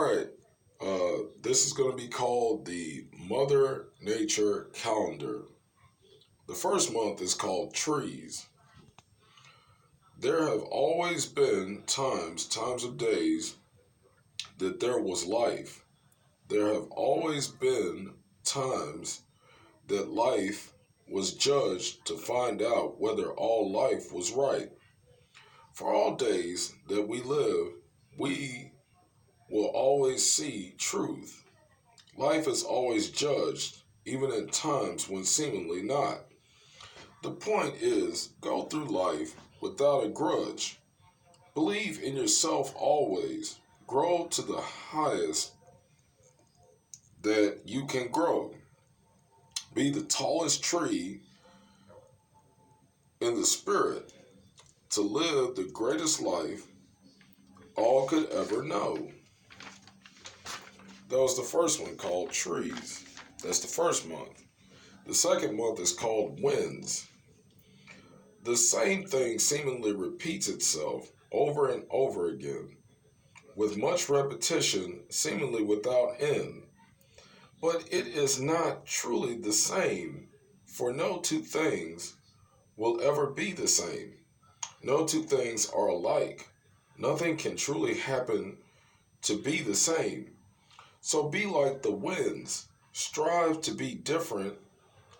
All right. This is going to be called the Mother Nature Calendar. The first month is called Trees. There have always been times of days that there was life. There have always been times that life was judged to find out whether all life was right. For all days that we live, we will always see truth. Life is always judged, even in times when seemingly not. The point is, go through life without a grudge. Believe in yourself always. Grow to the highest that you can grow. Be the tallest tree in the spirit to live the greatest life all could ever know. That was the first one called Trees. That's the first month. The second month is called Winds. The same thing seemingly repeats itself over and over again, with much repetition, seemingly without end. But it is not truly the same, for no two things will ever be the same. No two things are alike. Nothing can truly happen to be the same. So be like the winds. Strive to be different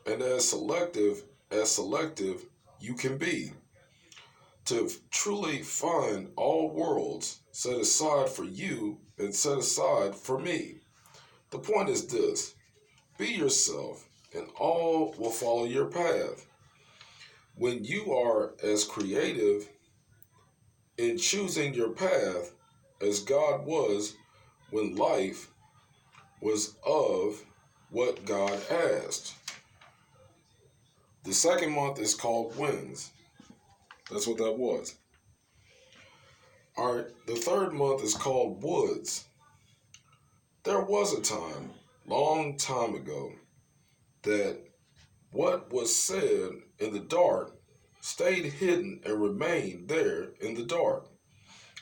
and as selective you can be. To truly find all worlds set aside for you and set aside for me. The point is this: be yourself, and all will follow your path. When you are as creative in choosing your path as God was when life was of what God asked. The second month is called Winds. That's what that was. All right, the third month is called Woods. There was a time, long time ago, that what was said in the dark stayed hidden and remained there in the dark.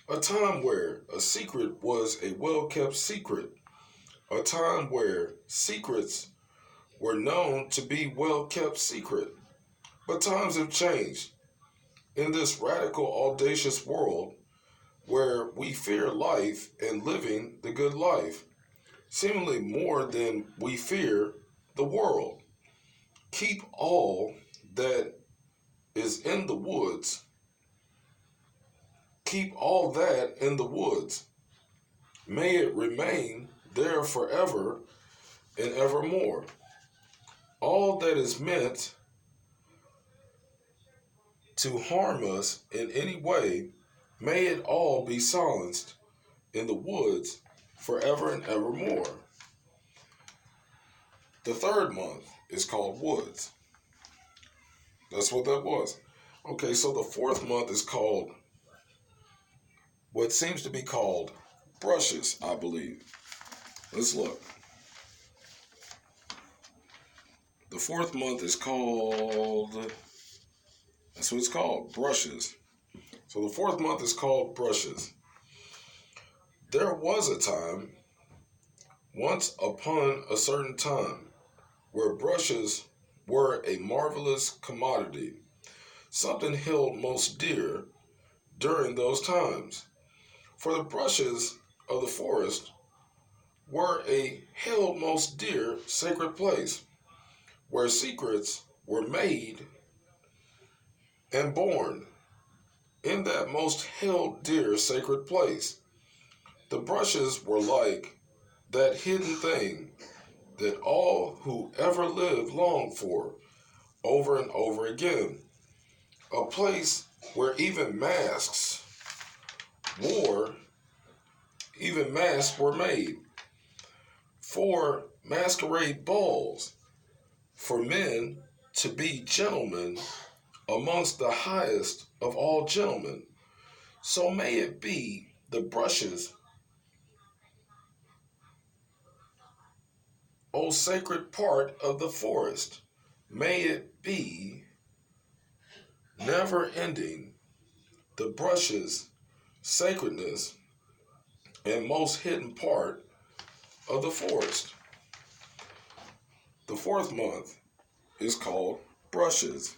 A time where a secret was a well kept secret. A time where secrets were known to be well kept secret. But times have changed. In this radical, audacious world where we fear life and living the good life, seemingly more than we fear the world. Keep all that is in the woods. Keep all that in the woods. May it remain there forever and evermore. All that is meant to harm us in any way, may it all be silenced in the woods forever and evermore. The third month is called Woods. That's what that was. Okay, so the fourth month is called what seems to be called Brushes, I believe. Let's look. The fourth month is called, that's what it's called, Brushes. So the fourth month is called Brushes. There was a time, once upon a certain time, where brushes were a marvelous commodity, something held most dear during those times. For the brushes of the forest were a held most dear sacred place, where secrets were made and born. In that most held dear sacred place, the brushes were like that hidden thing that all who ever lived longed for over and over again. A place where wore, even masks were made for masquerade balls, for men to be gentlemen amongst the highest of all gentlemen. So may it be the brushes, O sacred part of the forest. May it be never ending, the brushes' sacredness and most hidden part of the forest. The fourth month is called brushes.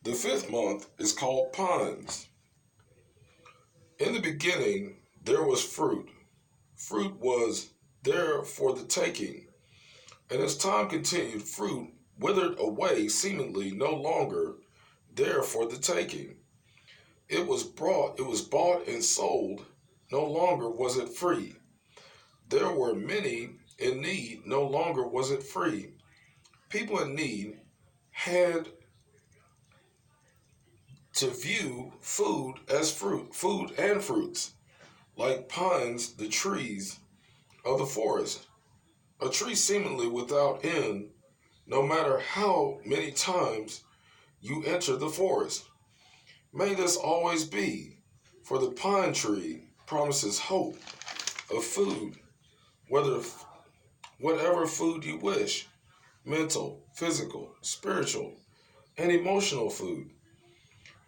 The fifth month is called pines. In the beginning, there was fruit. Fruit was there for the taking. And as time continued, fruit withered away, seemingly no longer there for the taking. It was bought and sold, no longer was it free. There were many in need, no longer was it free. People in need had to view food as food and fruits, like pines, the trees of the forest. A tree seemingly without end, no matter how many times you enter the forest. May this always be, for the pine tree promises hope of food, whether whatever food you wish, mental, physical, spiritual, and emotional food.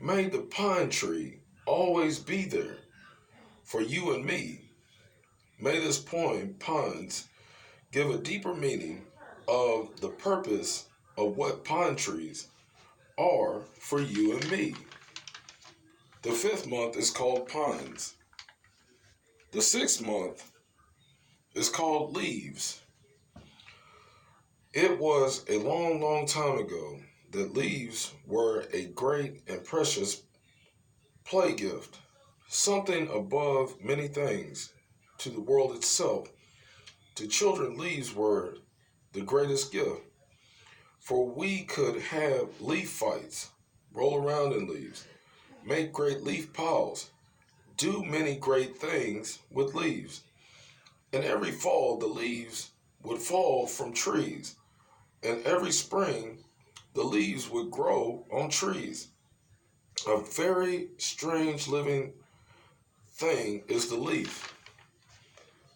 May the pine tree always be there for you and me. May this poem, Pines, give a deeper meaning of the purpose of what pine trees are for you and me. The fifth month is called Pines. The sixth month is called Leaves. It was a long, long time ago that leaves were a great and precious play gift, something above many things to the world itself. To children, leaves were the greatest gift, for we could have leaf fights, roll around in leaves, make great leaf piles, do many great things with leaves. And every fall, the leaves would fall from trees, and every spring, the leaves would grow on trees. A very strange living thing is the leaf,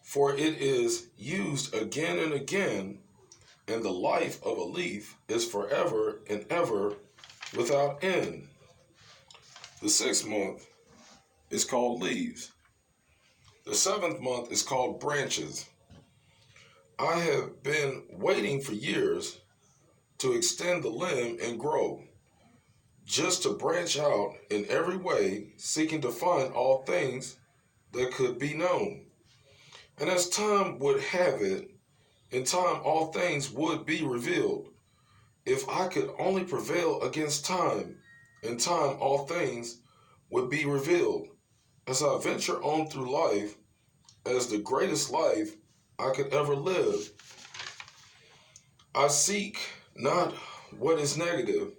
for it is used again and again, and the life of a leaf is forever and ever without end. The sixth month is called leaves. The seventh month is called branches. I have been waiting for years to extend the limb and grow, just to branch out in every way, seeking to find all things that could be known. And as time would have it, in time all things would be revealed. If I could only prevail against time, in time all things would be revealed. As I venture on through life, as the greatest life I could ever live, I seek not what is negative,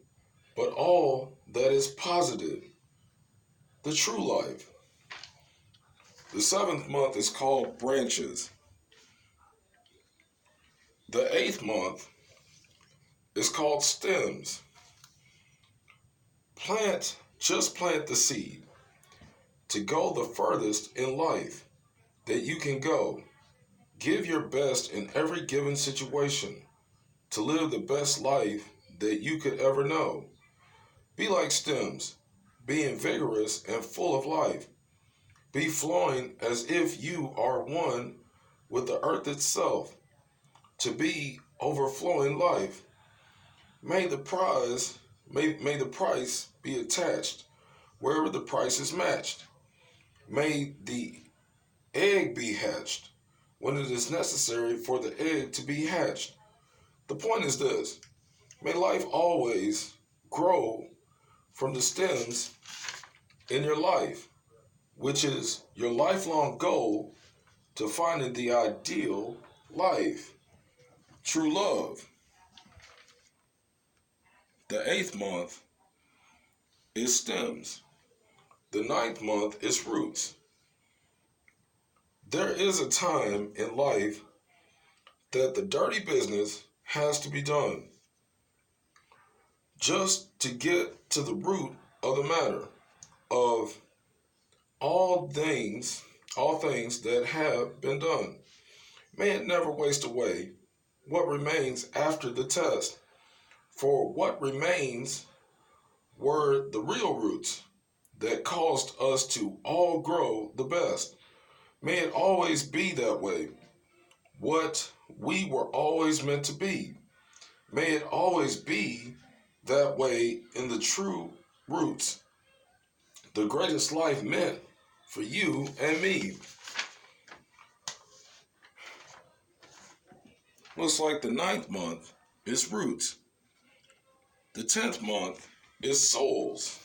but all that is positive, the true life. The seventh month is called branches. The eighth month is called stems. Just plant the seed to go the furthest in life that you can go. Give your best in every given situation to live the best life that you could ever know. Be like stems, being vigorous and full of life. Be flowing as if you are one with the earth itself, to be overflowing life. May the may the price be attached wherever the price is matched. May the egg be hatched when it is necessary for the egg to be hatched. The point is this: may life always grow from the stems in your life, which is your lifelong goal to finding the ideal life, true love. The eighth month is stems. The ninth month is roots. There is a time in life that the dirty business has to be done just to get to the root of the matter of all things, all things that have been done. May it never waste away what remains after the test, for what remains were the real roots that caused us to all grow the best. May it always be that way, what we were always meant to be. May it always be that way in the true roots, the greatest life meant for you and me. Looks like the 9th month is roots. The 10th month is souls.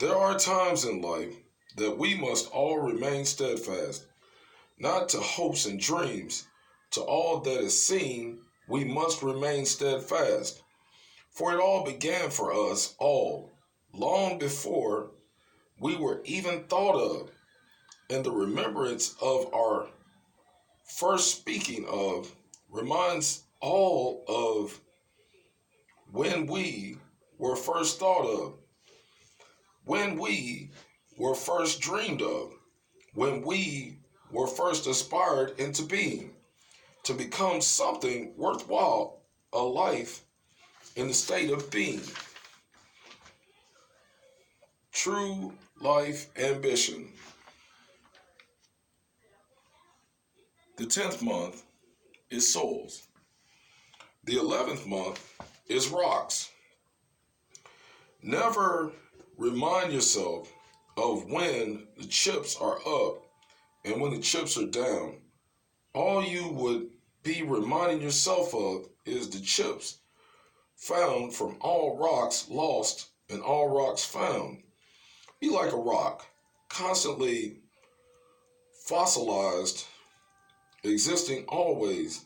There are times in life that we must all remain steadfast, not to hopes and dreams, to all that is seen, we must remain steadfast. For it all began for us all, long before we were even thought of, and the remembrance of our first speaking of reminds all of when we were first thought of, when we were first dreamed of, when we were first aspired into being, to become something worthwhile, a life in the state of being. True life ambition. The 10th month is souls. The 11th month is rocks. Never remind yourself of when the chips are up and when the chips are down. All you would be reminding yourself of is the chips found from all rocks lost and all rocks found. Be like a rock, constantly fossilized, existing always,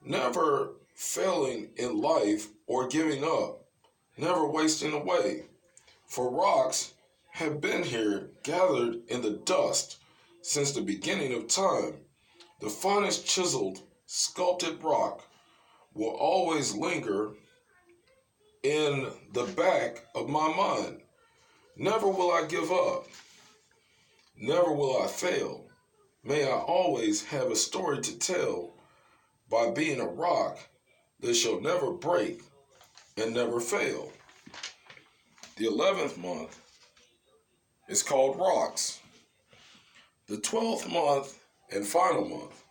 never failing in life or giving up, never wasting away. For rocks have been here gathered in the dust since the beginning of time. The finest chiseled, sculpted rock will always linger in the back of my mind. Never will I give up. Never will I fail. May I always have a story to tell by being a rock that shall never break and never fail. The 11th month is called rocks. The 12th month and final month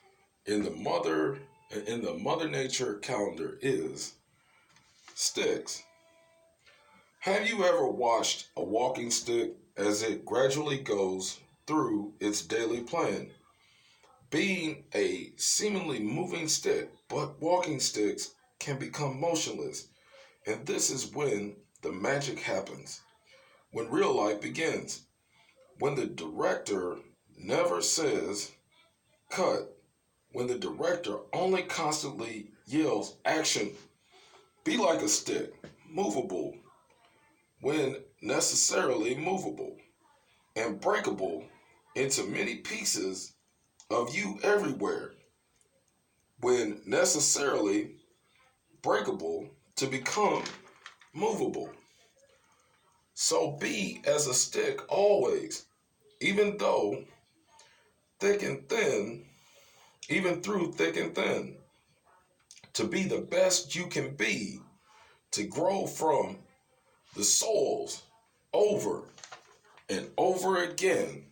in the Mother Nature calendar is sticks. Have you ever watched a walking stick as it gradually goes through its daily plan? Being a seemingly moving stick, but walking sticks can become motionless. And this is when the magic happens, when real life begins, when the director never says, cut, when the director only constantly yells, action. Be like a stick, movable, when necessarily movable, and breakable into many pieces of you everywhere, when necessarily breakable to become movable. So be as a stick always, even though thick and thin, even through thick and thin, to be the best you can be, to grow from the souls over and over again.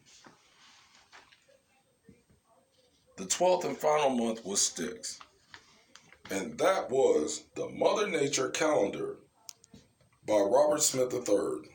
The 12th and final month was sticks. And that was the Mother Nature calendar by Robert Smith III.